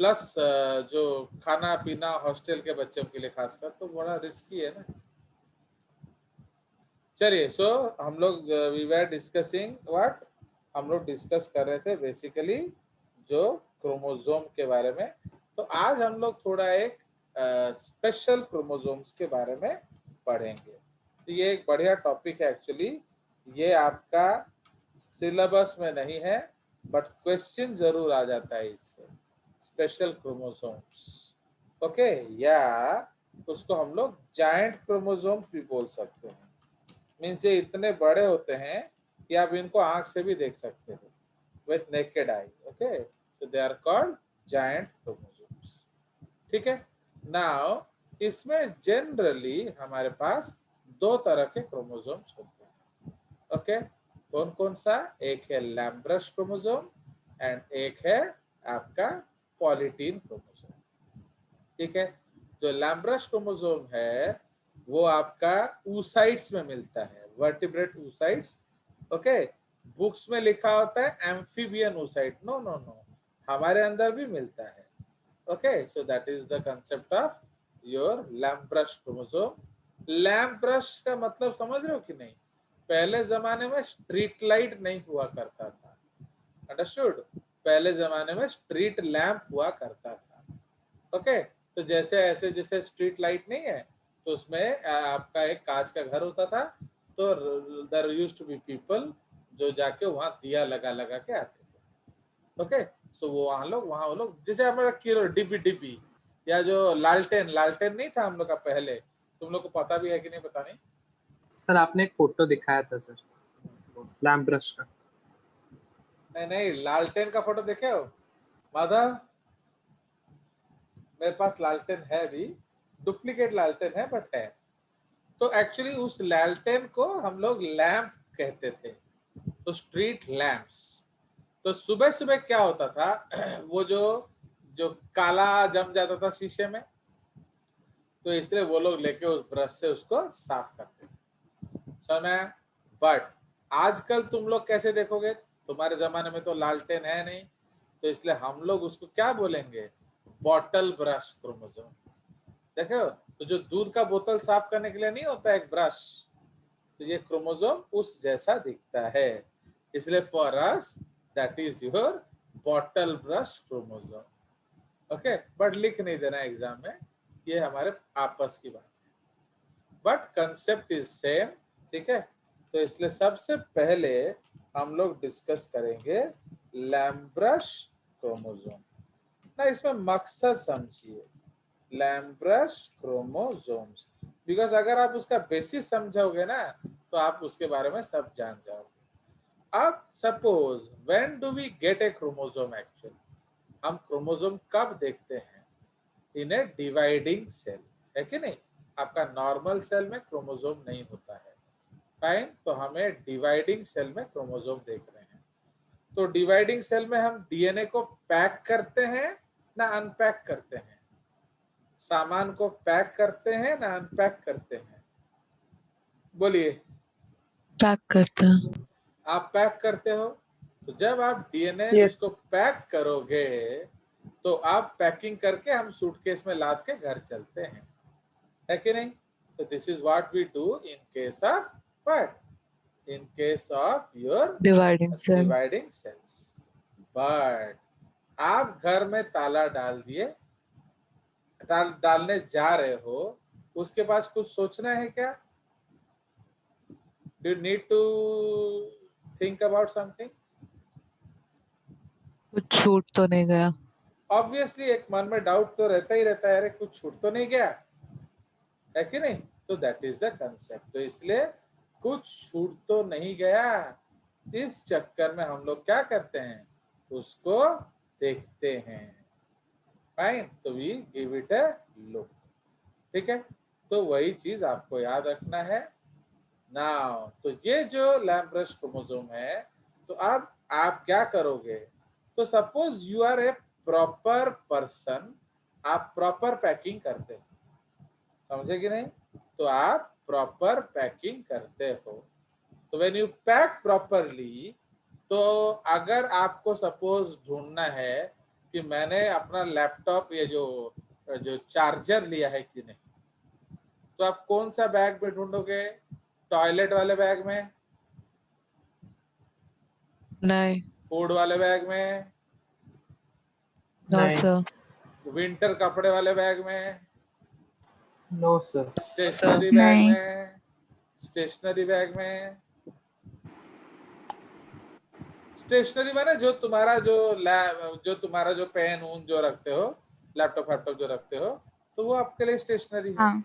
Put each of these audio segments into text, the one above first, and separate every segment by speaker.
Speaker 1: Plus जो खाना पीना हॉस्टल के बच्चों के लिए खासकर, तो बड़ा रिस्की है ना। चलिए, सो हम लोग वी वर डिस्कसिंग व्हाट, हम लोग डिस्कस कर रहे थे बेसिकली जो क्रोमोसोम के बारे में। तो आज हम लोग थोड़ा एक स्पेशल क्रोमोसोम्स के बारे में पढ़ेंगे। तो ये एक बढ़िया टॉपिक है एक्चुअली। ये आपका सिलेबस में नहीं है बट क्वेश्चन जरूर आ जाता है इससे, स्पेशल क्रोमोसोम्स। ओके, या उसको हम लोग जायंट क्रोमोसोम्स भी बोल सकते हैं। मीन्स ये इतने बड़े होते हैं कि आप इनको आंख से भी देख सकते हो with naked eye. Okay, so they are called giant chromosomes. ठीक है, नाउ इसमें जनरली हमारे पास दो तरह के क्रोमोसोम्स होते हैं। ओके, कौन कौन सा? एक है लैम्ब्रश क्रोमोसोम एंड एक है आपका पॉलीटीन क्रोमोसोम। ठीक है, जो लैम्ब्रश क्रोमोसोम है वो आपका oocytes में मिलता है, वर्टिब्रेट oocytes। ओके, बुक्स में लिखा होता है amphibian oocyte, no no no, हमारे अंदर भी मिलता है। Okay, so that is the concept of your lampbrush chromosome. Lampbrush का मतलब समझ रहे हो कि नहीं? पहले जमाने में स्ट्रीट लाइट नहीं हुआ करता था, अंडरस्टूड? पहले जमाने में स्ट्रीट लैंप हुआ करता था। ओके, तो जैसे ऐसे जैसे स्ट्रीट लाइट नहीं है तो उसमें आपका एक कांच का घर होता था, तो there used to be people जो जाके वहां दिया लगा लगा के आते थे। ओके, सो वहां वो लोग जैसे हमारा किरो डिब्बी डिब्बी या जो लालटेन लालटेन नहीं था हम लोग का पहले, तुम लोग को पता भी है कि नहीं पता नहीं।
Speaker 2: सर आपने एक फोटो दिखाया था सर, लैम्प ब्रश का।
Speaker 1: नहीं नहीं, लालटेन का फोटो देखे हो माधव? मेरे पास लालटेन है भी, डुप्लीकेट लालटेन है बट है। तो एक्चुअली उस लालटेन को हम लोग लैंप कहते थे, तो स्ट्रीट लैंप्स। तो सुबह सुबह क्या होता था वो जो जो काला जम जाता था शीशे में, तो इसलिए वो लोग लेके उस ब्रश से उसको साफ करते थे। समझ में? बट आजकल तुम लोग कैसे देखोगे? तुम्हारे जमाने में तो लालटेन है नहीं, तो इसलिए हम लोग उसको क्या बोलेंगे? Bottle brush chromosome. देखो, तो जो दूध का बोतल साफ करने के लिए नहीं होता एक ब्रश, तो ये क्रोमोसोम उस जैसा दिखता है, इसलिए for us that is your bottle brush chromosome. Okay, but लिख नहीं देना एग्जाम में, ये हमारे आपस की बात है, बट कंसेप्ट इज सेम। ठीक है, तो इसलिए सबसे पहले हम लोग डिस्कस करेंगे लैम्ब्रश क्रोमोसोम ना। इसमें मकसद समझिए, लैम्ब्रश क्रोमोसोम्स, बिकॉज अगर आप उसका बेसिस समझोगे ना तो आप उसके बारे में सब जान जाओगे। अब suppose when do we get a chromosome? Actually हम क्रोमोसोम कब देखते हैं? इन ए डिवाइडिंग सेल, है कि नहीं? आपका नॉर्मल सेल में क्रोमोसोम नहीं होता है, फाइन, तो हमें डिवाइडिंग सेल में क्रोमोसोम देख रहे हैं। तो डिवाइडिंग सेल में हम डीएनए को पैक करते हैं ना अनपैक करते हैं? सामान को पैक करते हैं ना अनपैक करते हैं? बोलिए।
Speaker 3: पैक करता है।
Speaker 1: आप पैक करते हो, तो जब आप डीएनए
Speaker 2: Yes.
Speaker 1: उसको पैक करोगे तो आप पैकिंग करके हम सूटकेस में लाद के घर चलते हैं, है कि नहीं? तो this is what we do in case of what? In case of your
Speaker 3: dividing cell.
Speaker 1: Dividing cells. But आप घर में ताला डाल दिए, डालने जा रहे हो, उसके बाद कुछ सोचना है क्या? Do you need to think about something?
Speaker 3: कुछ छूट तो नहीं गया?
Speaker 1: Obviously एक मन में डाउट तो रहता ही रहता है, अरे कुछ छूट तो नहीं गया, है कि नहीं? तो दैट इज द कंसेप्ट। तो इसलिए कुछ छूट तो नहीं गया, इस चक्कर में हम लोग क्या करते हैं? उसको देखते हैं, फाइन, तो we give it a look. ठीक है, तो वही चीज आपको याद रखना है। नाउ तो ये जो लैम्ब्रश क्रोमोसोम है, तो अब आप क्या करोगे? तो suppose you are a proper person, आप प्रॉपर पैकिंग करते हो, समझे कि नहीं? तो आप प्रॉपर पैकिंग करते हो, तो व्हेन यू पैक प्रॉपरली, तो अगर आपको सपोज ढूंढना है कि मैंने अपना लैपटॉप ये जो जो चार्जर लिया है कि नहीं, तो आप कौन सा बैग में ढूंढोगे? टॉयलेट वाले बैग में,
Speaker 3: नहीं,
Speaker 1: फूड वाले बैग में,
Speaker 3: नो
Speaker 2: नहीं,
Speaker 3: सर।
Speaker 1: विंटर कपड़े वाले बैग में,
Speaker 2: नो सर,
Speaker 1: स्टेशनरी बैग
Speaker 4: नहीं।
Speaker 1: में, स्टेशनरी बैग में, स्टेशनरी में ना जो तुम्हारा जो तुम्हारा जो पेन ऊन जो रखते हो, लैपटॉप जो रखते हो, तो वो आपके लिए स्टेशनरी है,
Speaker 4: हाँ।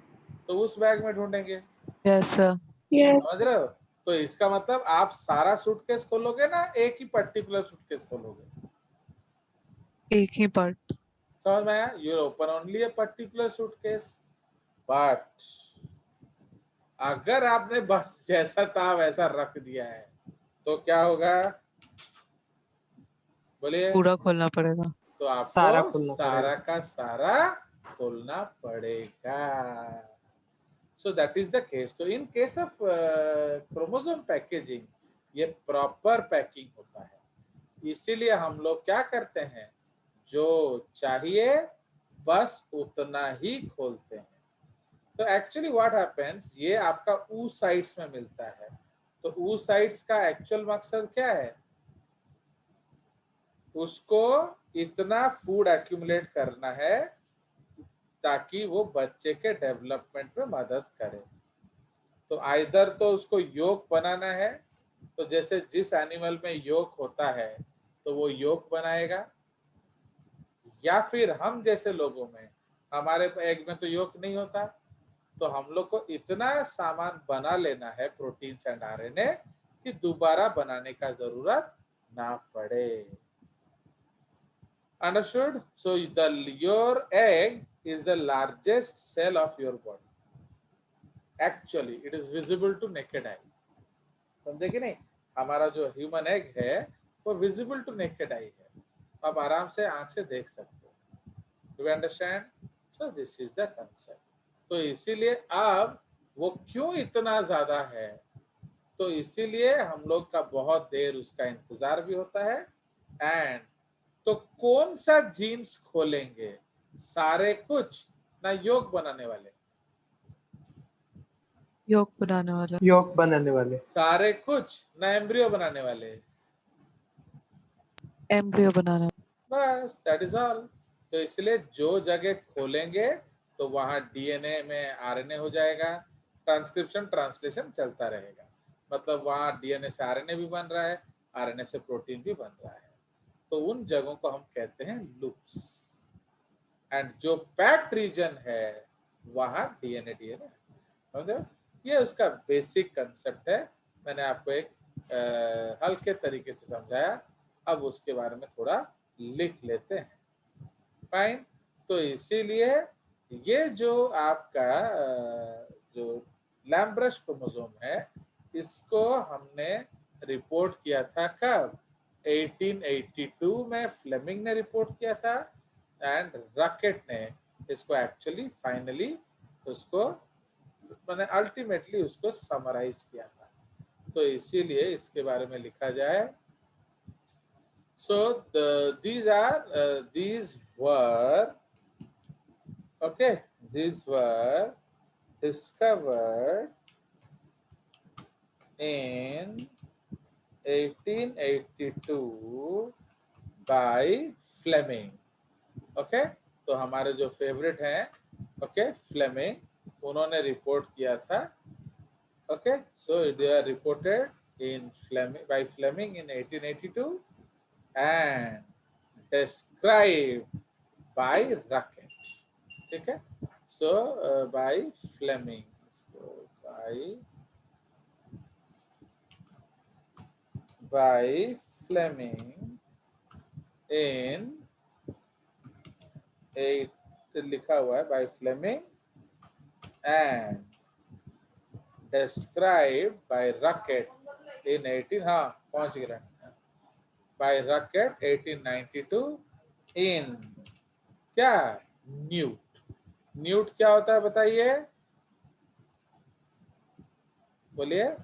Speaker 1: तो उस बैग में ढूंढेंगे।
Speaker 3: Yes sir.
Speaker 4: यस।
Speaker 1: समझ रहे हो? तो इसका मतलब आप सारा सूटकेस खोलोगे ना एक ही पर्टिकुलर सूटकेस खोलोगे?
Speaker 3: एक ही पार्ट।
Speaker 1: समझ में आया? You open only a particular suitcase, but अगर आपने बस जैसा था वैसा रख दिया है तो क्या होगा? बोलिए।
Speaker 3: पूरा खोलना पड़ेगा।
Speaker 1: तो आपको
Speaker 2: सारा खोलना
Speaker 1: सारा
Speaker 2: पड़ेगा।
Speaker 1: का सारा खोलना पड़ेगा। So that is the case. तो in case of chromosome packaging ये प्रॉपर पैकिंग होता है। इसीलिए हम लोग क्या करते हैं, जो चाहिए बस उतना ही खोलते हैं। तो एक्चुअली व्हाट हैपेंस, ये आपका ऊ साइट्स में मिलता है। तो ऊ साइट्स का एक्चुअल मकसद क्या है? उसको इतना फूड एक्यूमुलेट करना है ताकि वो बच्चे के डेवलपमेंट में मदद करे। तो आइदर तो उसको योक बनाना है, तो जैसे जिस एनिमल में योक होता है तो वो योक बनाएगा, या फिर हम जैसे लोगों में, हमारे एग में तो योक नहीं होता, तो हम लोग को इतना सामान बना लेना है प्रोटीन्स एंड आरएनए कि दोबारा बनाने का जरूरत ना पड़े। Understood? So your egg is the largest cell of your body. Actually, it is visible to naked eye. समझे कि नहीं? हमारा जो ह्यूमन एग है वो विजिबल टू नेकेड आई है, आप आराम से आंख से देख सकते हो। Do you understand? So this is the concept. तो इसीलिए अब वो क्यों इतना ज्यादा है, तो इसीलिए हम लोग का बहुत देर उसका इंतजार भी होता है। एंड तो कौन सा जीन्स खोलेंगे? सारे कुछ ना योग बनाने वाले?
Speaker 3: योग बनाने वाला।
Speaker 2: योग बनाने वाले।
Speaker 1: सारे कुछ ना एम्ब्रियो बनाने वाले?
Speaker 3: एम्ब्रियो बनाना।
Speaker 1: बस दैट इज ऑल। तो इसलिए जो जगह खोलेंगे तो वहां डीएनए में आरएनए हो जाएगा, ट्रांसक्रिप्शन ट्रांसलेशन चलता रहेगा। मतलब वहां डीएनए से आरएनए भी बन रहा है, आरएनए से प्रोटीन भी बन रहा है। तो उन जगहों को हम कहते हैं लूप्स। एंड जो पैक्ड रीजन है वहां डीएनए समझो? ये उसका बेसिक कंसेप्ट है। मैंने आपको एक हल्के तरीके से समझाया, अब उसके बारे में थोड़ा लिख लेते हैं। फाइन। तो इसीलिए ये जो आपका जो लैम्ब्रश क्रोमोसोम है, इसको हमने रिपोर्ट किया था कब? 1882 में फ्लेमिंग ने रिपोर्ट किया था, एंड रॉकेट ने इसको एक्चुअली फाइनली उसको मैंने अल्टीमेटली उसको समराइज किया था। तो इसीलिए इसके बारे में लिखा जाए। So these were okay. These were discovered in 1882 by Fleming. Okay, तो हमारे जो फेवरेट हैं, ओके, फ्लेमिंग, उन्होंने रिपोर्ट किया था। Okay, so they are reported in by Fleming in 1882 and described by Racket. ठीक है? So by Fleming, so by Fleming in 8 लिखा हुआ है by Fleming and described by Racket in 18 हाँ पहुंच गया by Racket 1892 in क्या? न्यूट। न्यूट क्या होता है बताइए? बोलिए।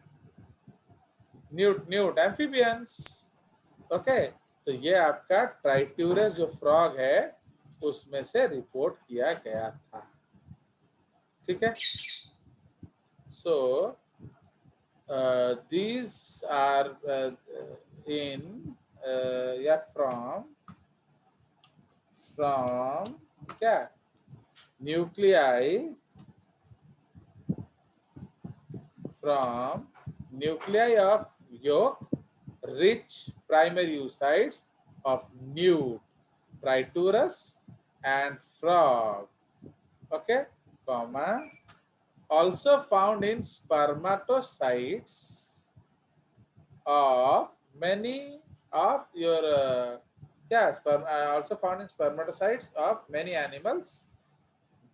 Speaker 1: Newt amphibians. ओके, तो ये आपका ट्राइट्यूरस जो फ्रॉग है उसमें से रिपोर्ट किया गया था। ठीक है, सो these are in या from क्या nuclei from nuclei of yolk rich primary oocytes of newt, triturus and frog. Okay, comma, also found in spermatocytes of many of your also found in spermatocytes of many animals,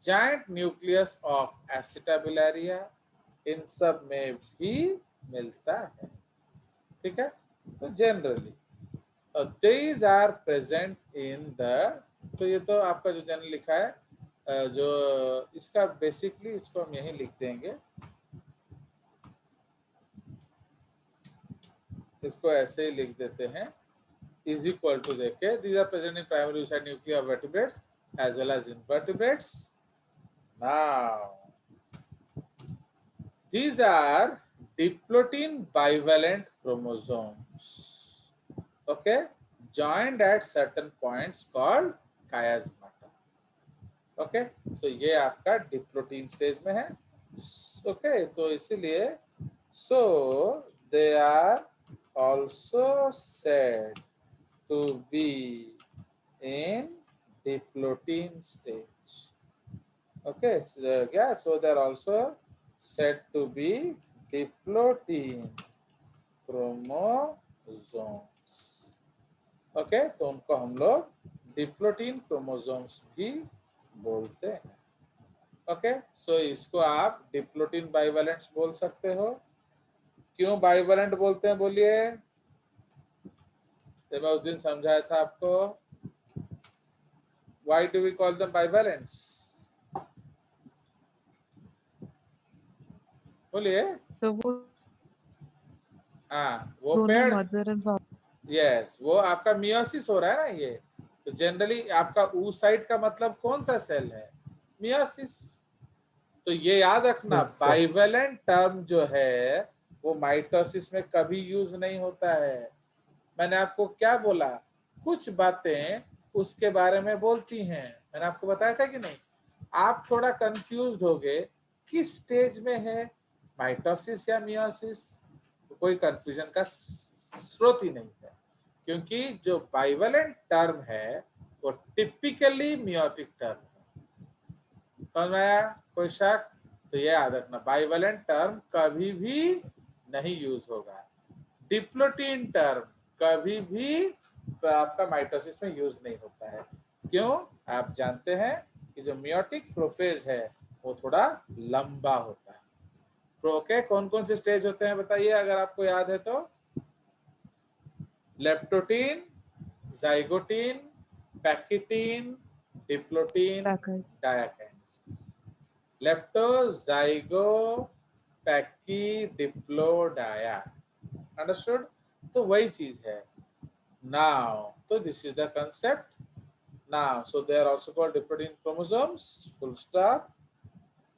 Speaker 1: giant nucleus of acetabularia इन सब में भी मिलता है। ठीक है, तो generally these are present in the, तो ये तो आपका जो जनरल लिखा है, जो इसका बेसिकली इसको हम यहीं लिख देंगे, इसको ऐसे ही लिख देते हैं, is equal to देखे these are present in primary oocyte nuclei of vertebrates as well as invertebrates. Now these are diplotin bivalent chromosomes, okay, joined at certain points called chiasmata. Okay, so ये आपका diplotene stage में है। Okay, तो इसीलिए so they are also said to be in diplotin stage. Okay, so yeah, so they are also said to be diplotin chromosomes. Okay, तो उनको हम लोग डिप्लोटीन क्रोमोसोम्स भी बोलते हैं। ओके, सो इसको आप डिप्लोटीन बाइवेलेंट्स बोल सकते हो। क्यों बाइवेलेंट बोलते हैं बोलिए? तो मैं उस दिन समझाया था आपको, why do we call them bivalents? बोलिए।
Speaker 3: तो वो
Speaker 1: वो
Speaker 3: दोनों
Speaker 1: पेड़,
Speaker 3: मदर एंड फादर।
Speaker 1: यस, वो आपका मियोसिस हो रहा है ना ये, तो जनरली आपका oocyte का मतलब कौन सा सेल है? मियोसिस। तो ये याद रखना,
Speaker 2: Yes, sir.
Speaker 1: बाइवेलेंट टर्म जो है वो माइटोसिस में कभी यूज नहीं होता है। मैंने आपको क्या बोला, कुछ बातें उसके बारे में बोलती हैं, मैंने आपको बताया था कि नहीं? आप थोड़ा कंफ्यूज्ड हो गए किस स्टेज में है, माइटोसिस या मियोसिस? तो कोई कंफ्यूजन का स्रोत ही नहीं है, क्योंकि जो बाइवेलेंट टर्म है वो टिपिकली मियोटिक टर्म है। समझ में आया? कोई शक? तो ये याद रखना, बाइवेलेंट टर्म कभी भी नहीं यूज होगा। डिप्लोटीन टर्म कभी भी आपका माइटोसिस में यूज नहीं होता है। क्यों? आप जानते हैं कि जो मियोटिक प्रोफेज है वो थोड़ा लंबा होता है। ओके, कौन कौन से स्टेज होते हैं बताइए अगर आपको याद है तो? Leptotene, zygotene, pachytene, diplotene, diakinesis. Lepto, zygo, pachy, diplo, dia. Understood? तो वही चीज है। नाउ तो this is the concept. Now so they are also called diplotene chromosomes, full stop.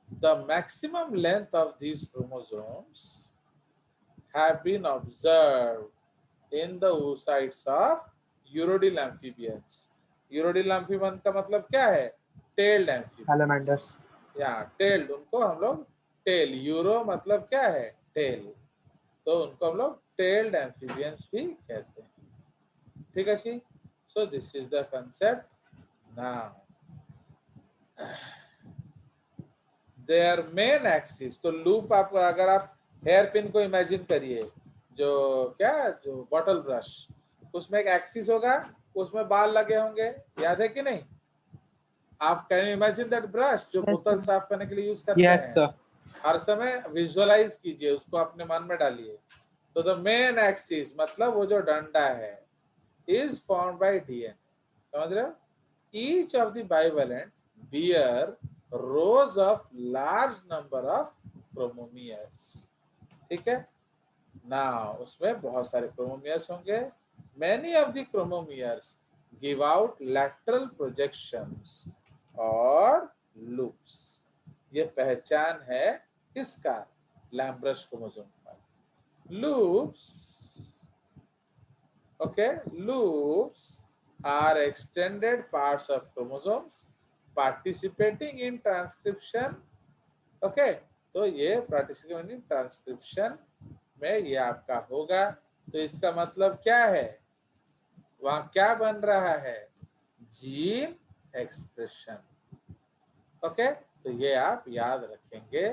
Speaker 1: The maximum length of these chromosomes have been observed in the oocytes of Urodil amphibians. Urodil amphibian का मतलब क्या है? Tailed amphibians.
Speaker 2: Salamanders.
Speaker 1: या tailed, उनको हम लोग tell, euro मतलब क्या है? टेल, तो उनको हम लोग टेल्ड एम्फीबियंस भी कहते हैं। ठीक है जी, so this is the concept. Now their main axis, तो लूप आप अगर आप हेयर पिन को इमेजिन करिए, जो क्या, जो बॉटल ब्रश, उसमें एक एक्सिस होगा, उसमें बाल लगे होंगे, याद है कि नहीं? आप कैन इमेजिन दैट ब्रश जो बोतल साफ करने के लिए यूज करते हैं?
Speaker 2: Yes, sir.
Speaker 1: हर समय विजुअलाइज कीजिए उसको, अपने मन में डालिए। तो द मेन एक्सिस मतलब वो जो डंडा है इज फॉर्म्ड बाय डीएनए। समझ रहे हो? Each of the bivalent bear rows of large number of chromomeres. ठीक है ना, उसमें बहुत सारे क्रोमोमियर्स होंगे Many of the chromomeres give out lateral projections और loops. ये पहचान है किसका? लैम्ब्रश क्रोमोसोम का. Loops, okay, loops are extended parts of chromosomes participating in transcription. Okay, तो ये पार्टिसिपेटिंग इन ट्रांसक्रिप्शन में ये आपका होगा. तो इसका मतलब क्या है? वहां क्या बन रहा है? Gene expression. ओके, तो ये आप याद रखेंगे.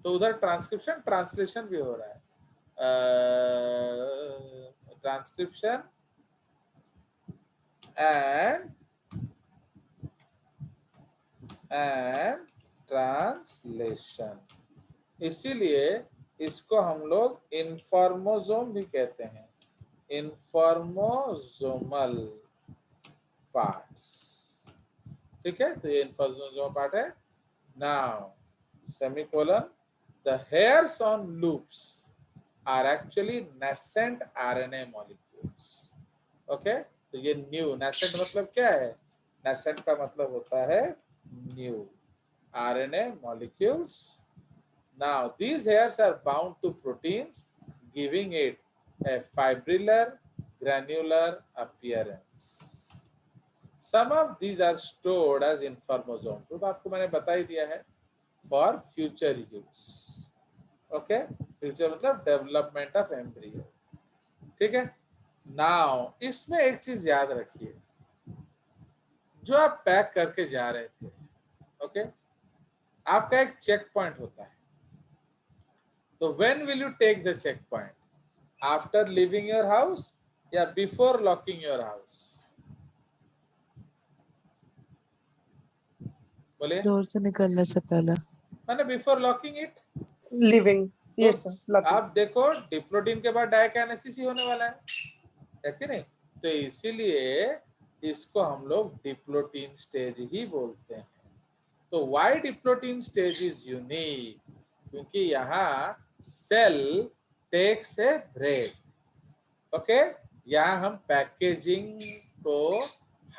Speaker 1: तो उधर ट्रांसक्रिप्शन ट्रांसलेशन भी हो रहा है. Transcription and translation. इसीलिए इसको हम लोग इन्फॉर्मोसोम भी कहते हैं. Informosomal parts. ठीक है, तो ये इन्फॉर्मोसोमल पार्ट है. Now semicolon, the hairs on loops are actually nascent RNA molecules. Okay, तो ये न्यू. नेसेंट मतलब क्या है? नेसेंट का मतलब होता है new RNA molecules. Now these hairs are bound to proteins, giving it a fibrillar granular appearance. Some of these are stored as infosomes. तो आपको मैंने बता ही दिया है. For future use. Okay, future मतलब development of embryo. ठीक है. Now इसमें एक चीज याद रखिए, जो आप पैक करके जा रहे थे, ओके, आपका एक चेक पॉइंट होता है. So when will you take the checkpoint? After leaving your house या before locking your house? बोलिए.
Speaker 3: डोर से निकलने से पहले.
Speaker 1: मैंने before locking it.
Speaker 4: Living. Yes sir,
Speaker 1: तो आप देखो डिप्लोटीन के बाद डायकाइनेसिस ही होने वाला है कि नहीं? तो इसीलिए इसको हम लोग डिप्लोटीन स्टेज ही बोलते हैं. तो why diplotene stage is unique? क्योंकि यहाँ cell takes a break. Okay, यहाँ हम पैकेजिंग को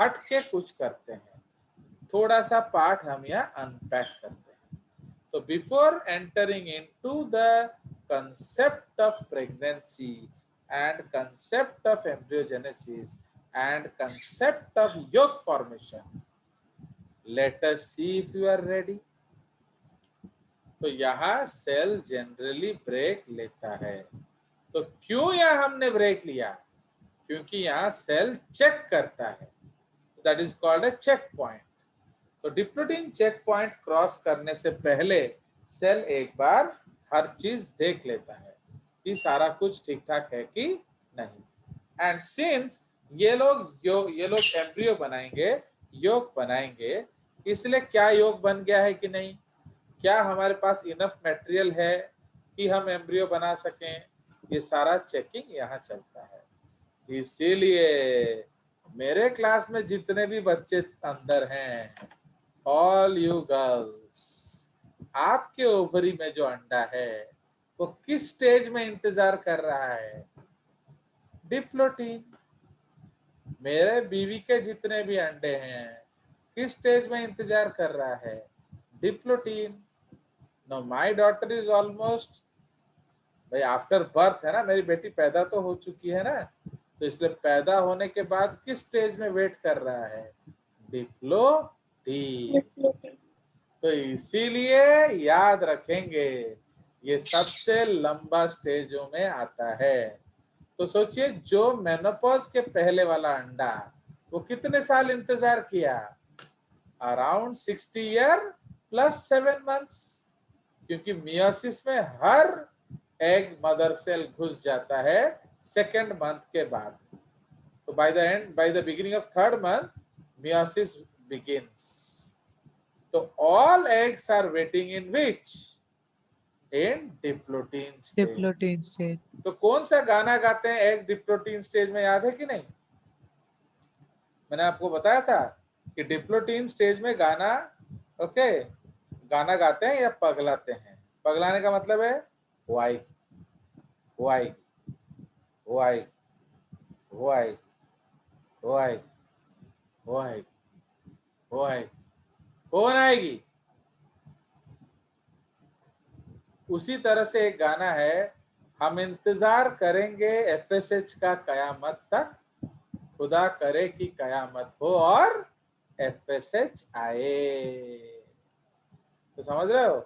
Speaker 1: हट के कुछ करते हैं. थोड़ा सा पार्ट हम यहाँ अनपैक करते हैं. तो before entering into the concept of pregnancy and concept of embryogenesis and concept of yolk formation, let us see if you are ready. तो यहाँ सेल जनरली ब्रेक लेता है. तो क्यों यहाँ हमने ब्रेक लिया? क्योंकि यहाँ सेल चेक करता है. That is called a checkpoint. तो डिप्लोटीन चेक पॉइंट क्रॉस करने से पहले सेल एक बार हर चीज देख लेता है कि सारा कुछ ठीक ठाक है कि नहीं. एंड सिंस ये लोग एम्ब्रियो बनाएंगे, योग बनाएंगे, इसलिए क्या योग बन गया है कि नहीं, क्या हमारे पास इनफ मटेरियल है कि हम एम्ब्रियो बना सकें, ये सारा चेकिंग यहाँ चलता है. इसीलिए मेरे क्लास में जितने भी बच्चे अंदर हैं, ऑल यू गर्ल्स, आपके ओवरी में जो अंडा है वो किस स्टेज में इंतजार कर रहा है? डिप्लोटीन. मेरे बीवी के जितने भी अंडे हैं किस स्टेज में इंतजार कर रहा है? Diplotene. No my daughter is almost, भाई आफ्टर बर्थ है ना, मेरी बेटी पैदा तो हो चुकी है ना, तो इसलिए पैदा होने के बाद किस स्टेज में वेट कर रहा है? डिप्लोटीन. तो इसीलिए याद रखेंगे ये सबसे लंबा स्टेजों में आता है. तो सोचिए, जो मेनोपॉज के पहले वाला अंडा, वो कितने साल इंतजार किया? Around 60 year plus 7 months. क्योंकि मियोसिस में हर एग मदर सेल घुस जाता है सेकेंड मंथ के बाद. तो by the beginning of third month meiosis begins. तो all eggs are waiting in which? In diplotene stage.
Speaker 3: Diplotene stage.
Speaker 1: तो कौन सा गाना गाते हैं एग डिप्लोटीन स्टेज में, याद है कि नहीं? मैंने आपको बताया था कि डिप्लोटीन स्टेज में गाना, ओके, गाना गाते हैं या पगलाते हैं. पगलाने का मतलब है वाई वाई वाई वो आएगी, वो आएगी, वो आएगी, वो आएगी, कौन आएगी? उसी तरह से एक गाना है, हम इंतजार करेंगे एफएसएच का कयामत तक, खुदा करे कि कयामत हो और एफएसएच आए। तो समझ रहे हो?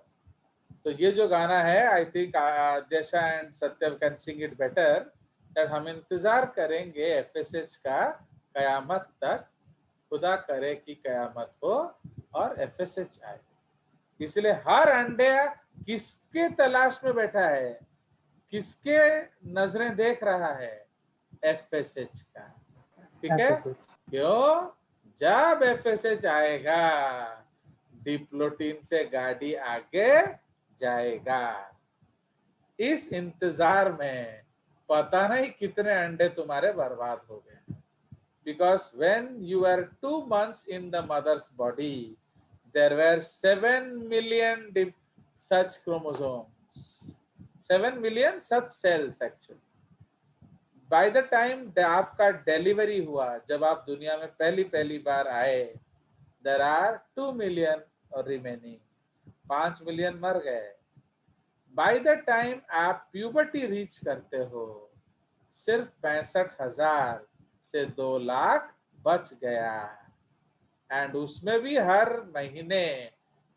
Speaker 1: तो ये जो गाना है, I think Aadyasha and Satyam can sing it better, that हम इंतजार करेंगे एफएसएच का कयामत तक, खुदा करे कि कयामत हो और एफएसएच आए। इसलिए हर अंडे किसके तलाश में बैठा है, किसके नजरें देख रहा है? एफएसएच का। ठीक है?
Speaker 2: FSH.
Speaker 1: क्यों? जब एफएसएच आएगा, डिप्लोटीन से गाड़ी आगे जाएगा। इस इंतजार में पता नहीं कितने अंडे तुम्हारे बर्बाद हो गए, because when you are 2 months in the mother's body, there were 7 million such chromosomes, 7 million such cells actually. By the time आपका डिलीवरी हुआ, जब आप दुनिया में पहली बार आए, देयर आर 2 million और रिमेनिंग 5 million मर गए। बाय द टाइम आप प्यूबर्टी रीच करते हो, सिर्फ 65,000 से 2 लाख बच गया। एंड उसमें भी हर महीने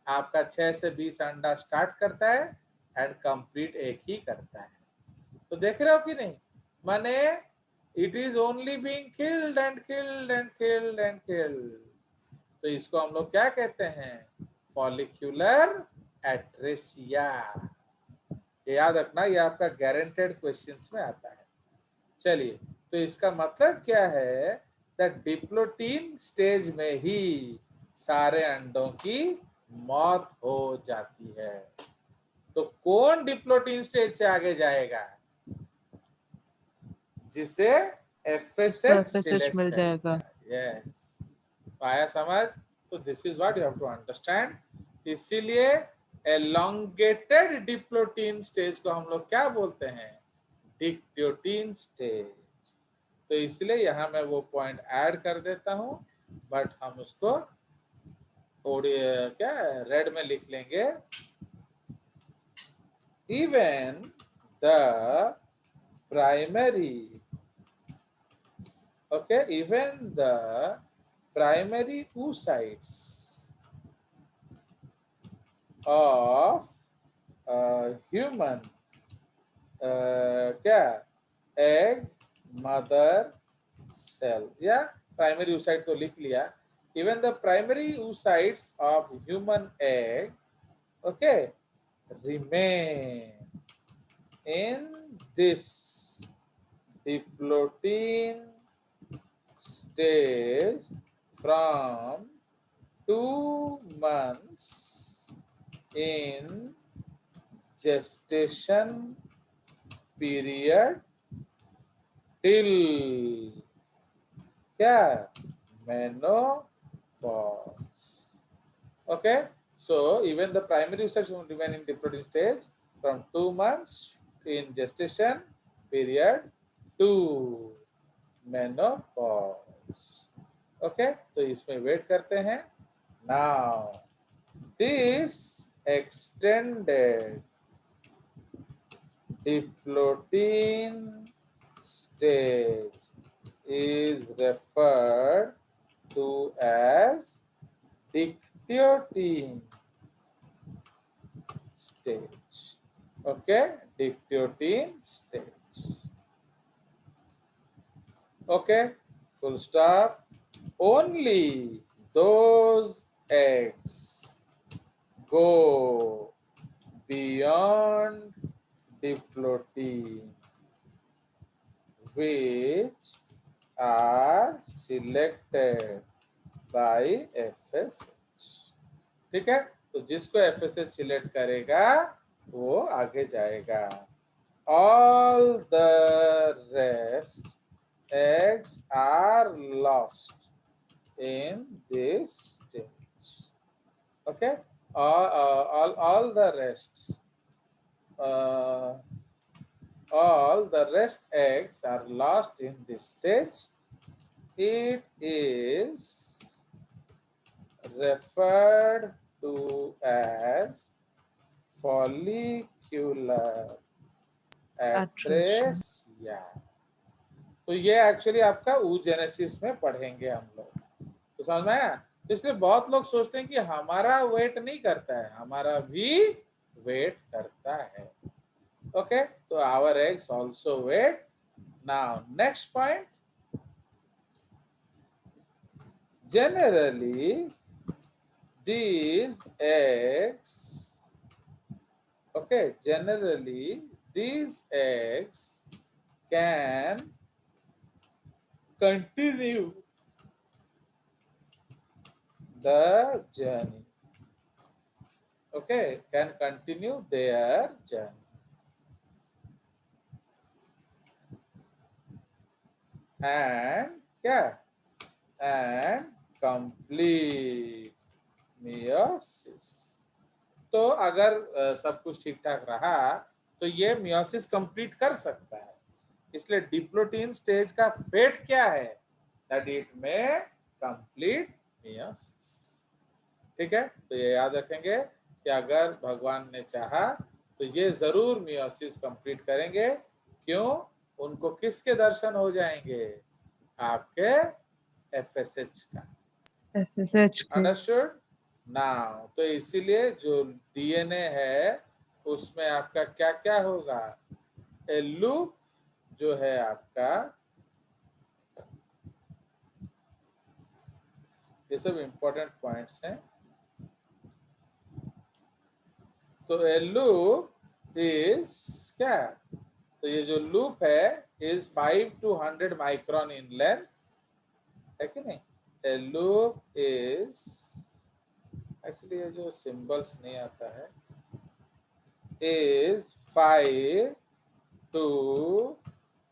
Speaker 1: आपका 6 से 20 अंडा स्टार्ट करता है एंड कंप्लीट एक ही करता है। तो देख रहे हो कि नहीं? माने it is only being killed and killed and killed and killed. तो इसको हम लोग क्या कहते हैं? Follicular atresia. याद रखना, ये आपका गारंटेड क्वेश्चंस में आता है। चलिए, तो इसका मतलब क्या है? दैट डिप्लोटीन स्टेज में ही सारे अंडों की मौत हो जाती है। तो कौन डिप्लोटीन स्टेज से आगे जाएगा? जिसे एफएसएच
Speaker 3: FSH
Speaker 1: सिलेक्ट
Speaker 3: मिल जाएगा।
Speaker 1: यस, आया समझ? तो this is what you have to understand. इसीलिए एलोंगेटेड डिप्लोटीन स्टेज को हम लोग क्या बोलते हैं? Dictyotene stage. तो इसलिए यहां मैं वो पॉइंट ऐड कर देता हूं, बट हम उसको क्या रेड में लिख लेंगे। Even the primary, okay, even the primary oocytes of human क्या egg mother cell, या प्राइमरी oocyte तो लिख लिया। even the primary oocytes of human egg, okay, remain in this diplotin stage from 2 months in gestation period till क्या? menopause. Okay, so even the primary oocytes will remain in diplotin stage from 2 months in gestation period to menopause. Okay, तो इसमें wait करते हैं। Now this extended diplotin stage is referred to as dictyotin stage. Okay, dictyotin stage. Okay, full stop. Only those eggs go beyond diplotin which are selected by FSH. ठीक है? तो जिसको FSH select करेगा वो आगे जाएगा। All the rest eggs are lost in this stage. Okay, all the rest all the rest eggs are lost in this stage, it is referred to as follicular
Speaker 3: Atresia.
Speaker 1: atresia. तो ये actually आपका oogenesis में पढ़ेंगे हम लोग, तो समझ में आया। इसलिए बहुत लोग सोचते हैं कि हमारा वेट नहीं करता है, हमारा भी वेट करता है। ओके, तो our eggs also wait. Now next point, generally these eggs, okay, generally these eggs can continue the journey, okay, can continue their journey, and क्या, and complete meiosis। तो अगर सब कुछ ठीक ठाक रहा तो ये मियोसिस कंप्लीट कर सकता है। इसलिए डिप्लोटीन स्टेज का फेट क्या है, दैट इट में कंप्लीट मियोसिस। ठीक है, तो ये याद रखेंगे कि अगर भगवान ने चाहा तो ये जरूर मियोसिस कंप्लीट करेंगे। क्यों, उनको किसके दर्शन हो जाएंगे, आपके एफएसएच का।
Speaker 3: FSH के
Speaker 1: अंडरस्टूड नाउ। तो इसीलिए जो डीएनए है उसमें आपका क्या क्या होगा, ए लूप जो है आपका, ये सब इंपॉर्टेंट पॉइंट्स हैं। तो ए लूप इज क्या, तो ये जो लूप है is 5 to 100 micron in length, है कि नहीं। ए लूप इज, एक्चुअली ये जो सिंबल्स नहीं आता है, is 5 to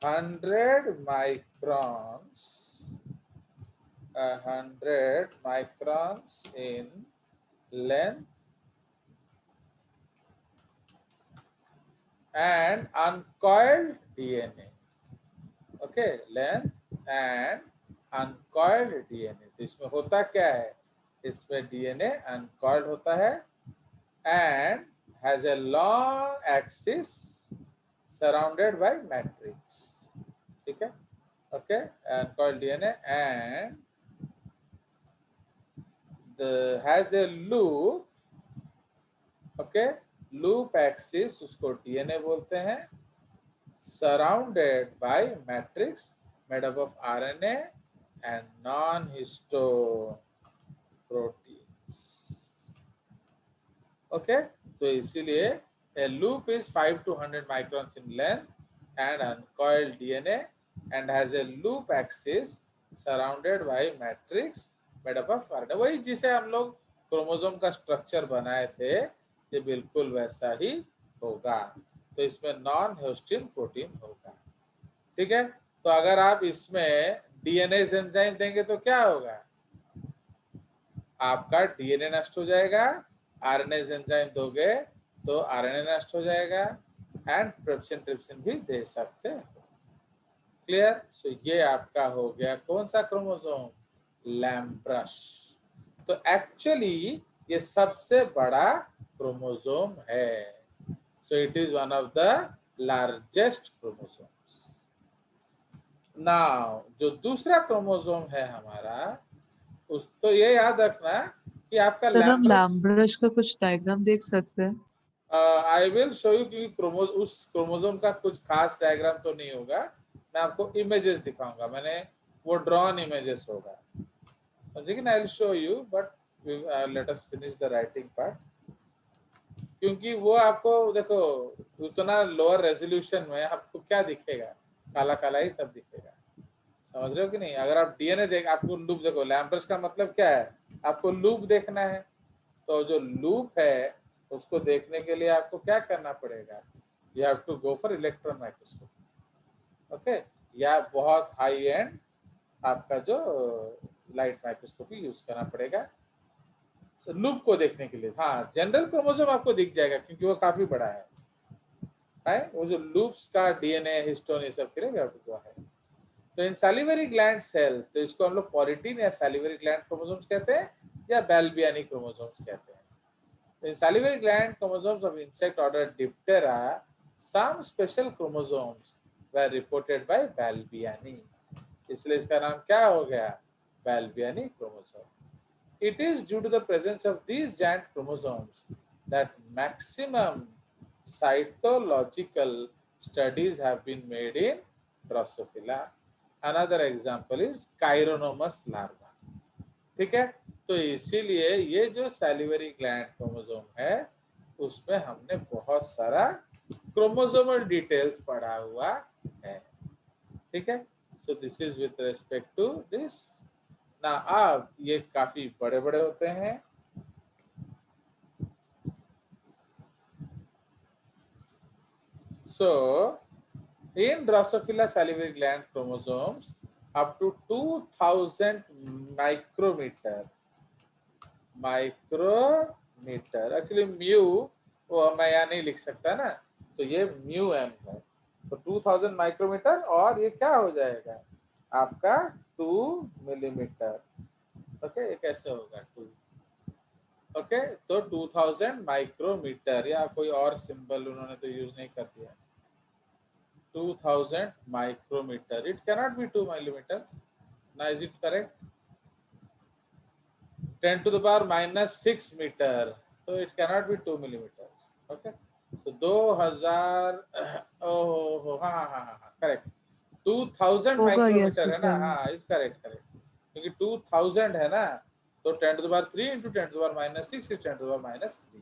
Speaker 1: 100 microns, 100 microns in length and uncoiled DNA, okay, length and uncoiled DNA। तो इसमें होता क्या है, इसमें DNA uncoiled होता है and has a long axis surrounded by matrix, ठीक है, okay, uncoiled DNA and has a loop, okay, loop axis उसको DNA बोलते हैं, surrounded by matrix made up of RNA and non-histone proteins, okay। तो इसीलिए a loop is 5 to 100 microns in length and uncoiled DNA and has a loop axis surrounded by matrix made up of RNA। वही जिसे हम लोग chromosome का structure बनाए थे, ये बिल्कुल वैसा ही होगा। तो इसमें नॉन हिस्टिन प्रोटीन होगा, ठीक है। तो अगर आप इसमें डीएनए एंजाइम देंगे तो क्या होगा, आपका डीएनए नष्ट हो जाएगा। आरएनए एंजाइम दोगे तो आरएनए नष्ट हो जाएगा एंड ट्रिप्सिन भी दे सकते हैं। क्लियर। सो ये आपका हो गया कौन सा क्रोमोसोम, लैम्ब्रश। तो एक्चुअली ये सबसे बड़ा क्रोमोसोम है। So it is one of the largest chromosomes. Now जो दूसरा क्रोमोसोम है हमारा, उस तो ये याद रखना कि आपका
Speaker 3: सर हम
Speaker 1: लैम्ब्रश,
Speaker 3: लैम्ब्रश का कुछ डायग्राम देख सकते हैं।
Speaker 1: आई विल शो यू कि उस क्रोमोसोम का कुछ खास डायग्राम तो नहीं होगा, मैं आपको इमेजेस दिखाऊंगा। मैंने वो ड्रॉन इमेजेस होगा, समझे। I will show you but let us finish the writing part, क्योंकि वो आपको देखो उतना लोअर रेजोल्यूशन में आपको क्या दिखेगा, काला काला ही सब दिखेगा, समझ रहे हो कि नहीं। अगर आप डीएनए देख, आपको लूप देखो, लैम्ब्रश का मतलब क्या है, आपको लूप देखना है। तो जो लूप है उसको देखने के लिए आपको क्या करना पड़ेगा, you have to go for electron microscope, okay, या बहुत हाई एंड आपका जो लाइट माइक्रोस्कोपी यूज करना पड़ेगा लूप को देखने के लिए। हाँ, जनरल क्रोमोसोम आपको दिख जाएगा क्योंकि वो काफी बड़ा है। है, वो जो लूप्स का डीएनए हिस्टोन ये सब के लिए व्यापक हुआ है। तो इन सैलिवरी ग्लैंड सेल्स, तो इसको हम लोग पॉलिटीन या सैलिवरी ग्लैंड क्रोमोसोम्स कहते हैं या बैल्बियानी क्रोमोसोम्स कहते हैं। तो in salivary gland chromosomes of insect order Diptera some special chromosomes were reported by Balbiani, इसलिए इसका नाम क्या हो गया, Balbiani chromosome. It is due to the presence of these giant chromosomes that maximum cytological studies have been made in Drosophila. Another example is Chironomus larva. ठीक है, तो इसीलिए ये जो सैलिवरी ग्लैंड क्रोमोसोम है उसमें हमने बहुत सारा क्रोमोसोमल डिटेल्स पढ़ा हुआ है। ठीक है, so this is with respect to this ना। अब ये काफी बड़े बड़े होते हैं, so in Drosophila salivary gland chromosomes up to 2000 micrometer actually mu वो मैं यहाँ नहीं लिख सकता ना, तो ये म्यू एम है, तो 2000 माइक्रोमीटर और ये क्या हो जाएगा आपका 2 मिलीमीटर। ओके, ये कैसे होगा 2, ओके, तो 2000 माइक्रोमीटर या कोई और सिंबल उन्होंने तो यूज नहीं कर दिया, 2000 micrometre, it cannot be 2 millimetre ना, is it correct? 10 to the power -6 metre, तो it cannot be 2 millimetre. Okay, तो 2000 ओह हाँ हाँ हाँ करेक्ट, 2000 माइक्रोमीटर है ना, हाँ इज करेक्ट करेक्ट, क्योंकि 2000 है ना, तो 10 to the power 3 into 10 to the power -6 is 10 to the power -3,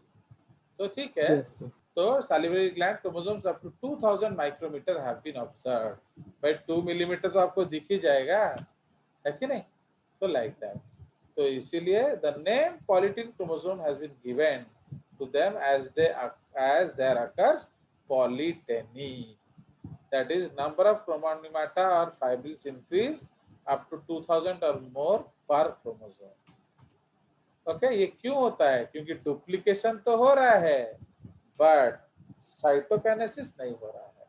Speaker 1: तो ठीक है।
Speaker 2: Yes, sir.
Speaker 1: तो salivary gland chromosomes up to 2000 micrometer have been observed, भाई 2 मिलीमीटर तो आपको दिख ही जाएगा, है कि नहीं? तो like that, तो इसीलिए the name polytene chromosome has been given to them as there occurs polyteny, that is number of chromonomata or fibrils increase up to 2000 or more per chromosome। Okay, ये क्यों होता है? क्योंकि डुप्लीकेशन तो हो रहा है बट साइटोकाइनेसिस नहीं हो रहा है।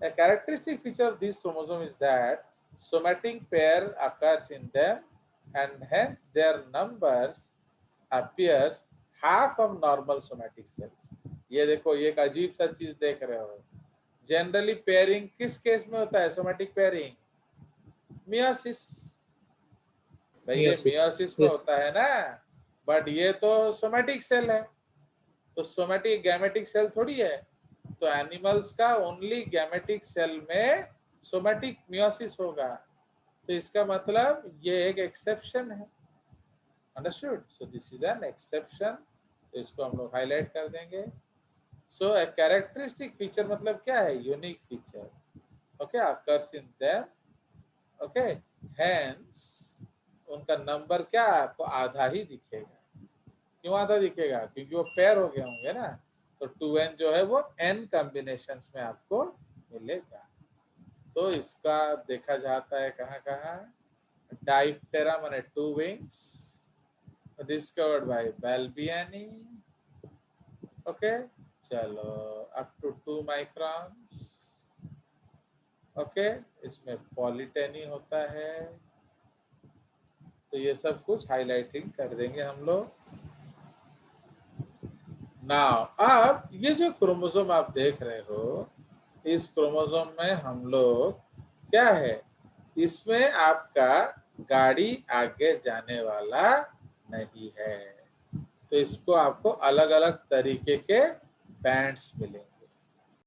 Speaker 1: A characteristic feature of this chromosome is that somatic pair occurs in them and hence their numbers appears half of normal somatic cells। ये देखो, ये एक अजीब सा चीज देख रहे हो, जनरली पेयरिंग किस केस में होता है? सोमेटिक पेयरिंग मियोसिस, भाई ये मियोसिस में होता है ना, बट ये तो सोमेटिक सेल है, तो सोमेटिक गैमेटिक सेल थोड़ी है, तो एनिमल्स का ओनली गैमेटिक सेल में सोमेटिक मियोसिस होगा, तो इसका मतलब ये एक एक्सेप्शन है। Understood? So this is an exception, तो इसको हम लोग हाईलाइट कर देंगे। सो ए कैरेक्टरिस्टिक फीचर मतलब क्या है? Unique feature, okay, occurs in them, okay, hence उनका नंबर क्या आपको आधा ही दिखेगा। क्यों आधा दिखेगा? क्योंकि वो पेयर हो गए होंगे ना, तो 2n जो है वो n कॉम्बिनेशंस में आपको मिलेगा। तो इसका देखा जाता है कहाँ कहाँ, डाइप्टेरा माने 2 विंग्स डिस्कवर्ड बाय बैल्बियानी। ओके, चलो अप टू 2 माइक्रॉन्स, ओके, इसमें पॉलीटेनी होता है, तो ये सब कुछ हाईलाइटिंग कर देंगे हम लोग। नाउ अब ये जो क्रोमोसोम आप देख रहे हो, इस क्रोमोसोम में हम लोग क्या है, इसमें आपका गाड़ी आगे जाने वाला नहीं है, तो इसको आपको अलग अलग तरीके के बैंड्स मिलेंगे।